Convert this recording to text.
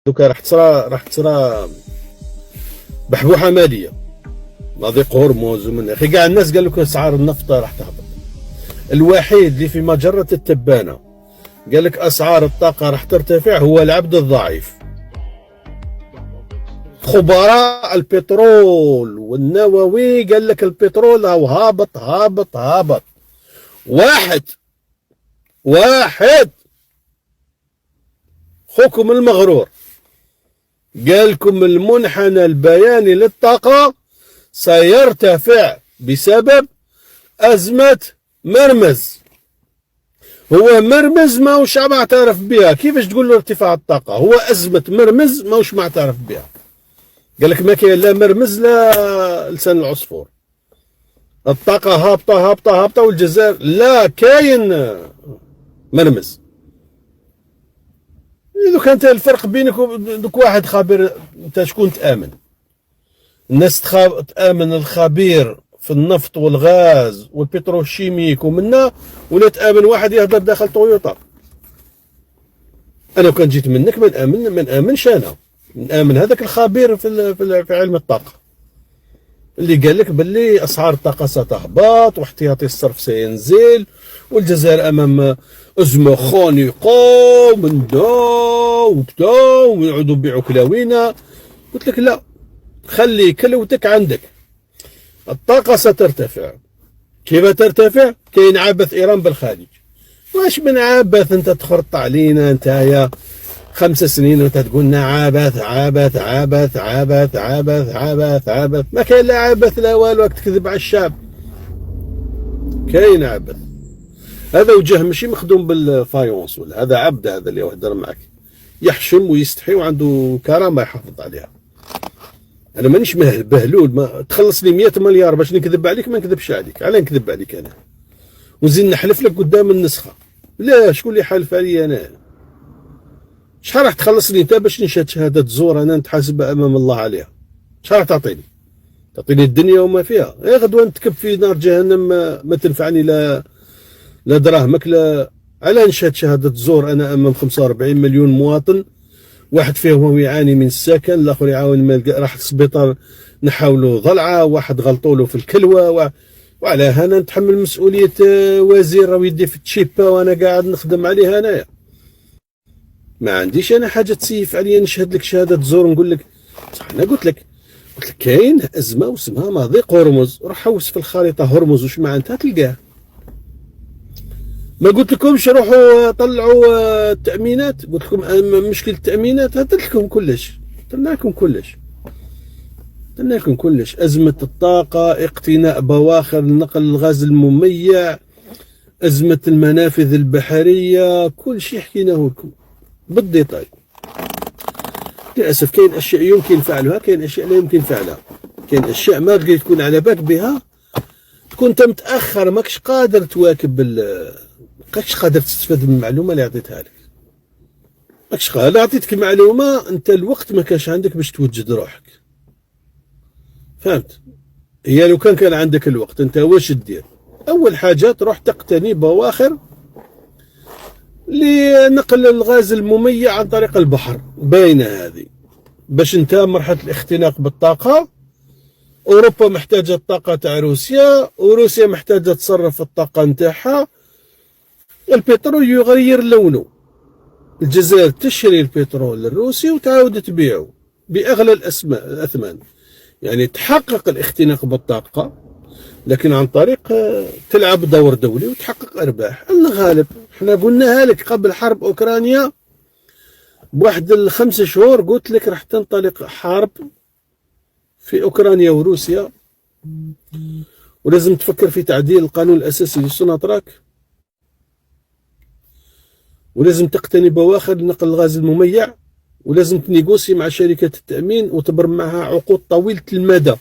دوكا راح تصرى بحبوحه ماليه، مضيق هرمز ومن اخي كاع الناس قال لك اسعار النفط راح تهبط. الوحيد اللي في مجره التبانه قال لك اسعار الطاقه راح ترتفع هو العبد الضعيف. خبراء البترول والنووي قال لك البترول هو هابط هابط هابط. واحد خوكم المغرور قال لكم المنحنى البياني للطاقة سيرتفع بسبب أزمة مرمز. هو مرمز ماهوش معترف بها، كيفاش تقول له ارتفاع الطاقة؟ هو أزمة مرمز ماهوش معترف بها. قال لك ما كاين لا مرمز لا لسان العصفور. الطاقة هابطة هابطة هابطة، والجزائر لا كاين مرمز. دوك انت الفرق بينك وبين واحد خبير، انت شكون تامن؟ الناس تامن الخبير في النفط والغاز والبتروشيميك ومنا، ولا تامن واحد يهضر داخل طويوطا؟ انا كان جيت منك ما نامنش، انا نامن هذاك الخبير في علم الطاقه اللي قال لك باللي اسعار الطاقه ستهبط واحتياطي الصرف سينزل والجزائر امام ازمه خانقه ومن دا وكدا ويعودوا يبيعوا كلاوينا. قلت لك لا، خلي كلوتك عندك. الطاقه سترتفع. كيف ترتفع؟ كاين عبث ايران بالخليج. واش من عبث انت تخرط علينا نتايا 5 سنين وانت تقول لنا عبث عبث عبث عبث عبث عبث عبث؟ ما كاين لا عبث لا والو، تكذب على الشعب. كاين عبث. هذا وجه ماشي مخدوم بالفايونس، ولا هذا عبد، هذا اللي يهدر معك يحشم ويستحي وعنده كرامه يحافظ عليها. انا مانيش بهلول، ما تخلص لي 100 مليار باش نكذب عليك، ما نكذبش عليك. علاه نكذب عليك انا ونزيد نحلف لك قدام النسخه؟ لا، شكون اللي حالف علي انا؟ شحال راح تخلصني انت باش نشهد شهاده زور انا نتحاسب امام الله عليها؟ شحال راح تعطيني؟ تعطيني الدنيا وما فيها؟ اي غدوه نتكب في نار جهنم ما تنفعني لا دراهمك لا. على نشهد شهاده زور انا امام 45 مليون مواطن، واحد فيهم هو يعاني من السكن، الاخر يعاون ما راح السبيطار نحاولوا ضلعه، واحد غلطوا له في الكلوه وعلى هنا نتحمل مسؤوليه وزير راه يدي في التشيبه وانا قاعد نخدم عليها انايا. ما عنديش انا حاجه تسيف عليا نشهد لك شهاده زور نقول لك صح. انا قلت لك كاين ازمه واسمها مضيق هرمز، روح حوس في الخريطه هرمز وش معناتها تلقاه. ما قلت لكمش روحوا طلعوا التامينات؟ قلت لكم مشكل التامينات، هدرت لكم كلش، قلنا لكم كلش. ازمه الطاقه، اقتناء بواخر نقل الغاز المميع، ازمه المنافذ البحريه، كل شيء حكيناه لكم بالديتاي. للاسف كاين اشياء يمكن فعلها، كاين اشياء لا يمكن فعلها. كاين اشياء ما تقدر تكون على بالك بها، تكون انت متاخر ماكش قادر تواكب ماكش قادر تستفاد من المعلومه اللي عطيتها لك. ماكش قادر، عطيتك معلومه انت الوقت ما كانش عندك باش توجد روحك. فهمت؟ هي لو كان عندك الوقت انت واش دير؟ اول حاجه تروح تقتني بواخر لنقل الغاز المميع عن طريق البحر. باينه هذه باش انت مرحله الاختناق بالطاقه. اوروبا محتاجه الطاقه تاع روسيا، وروسيا محتاجه تصرف الطاقه نتاعها. البترول يغير لونه، الجزائر تشري البترول الروسي وتعاود تبيعه باغلى الاثمان، يعني تحقق الاختناق بالطاقه لكن عن طريق تلعب دور دولي وتحقق ارباح. الغالب احنا قلناها لك قبل حرب اوكرانيا بواحد ال5 شهور، قلت لك راح تنطلق حرب في اوكرانيا وروسيا، ولازم تفكر في تعديل القانون الاساسي للسناتراك، ولازم تقتني بواخر نقل الغاز المميع، ولازم تنيغوسي مع شركة التأمين وتبرم معها عقود طويلة المدى.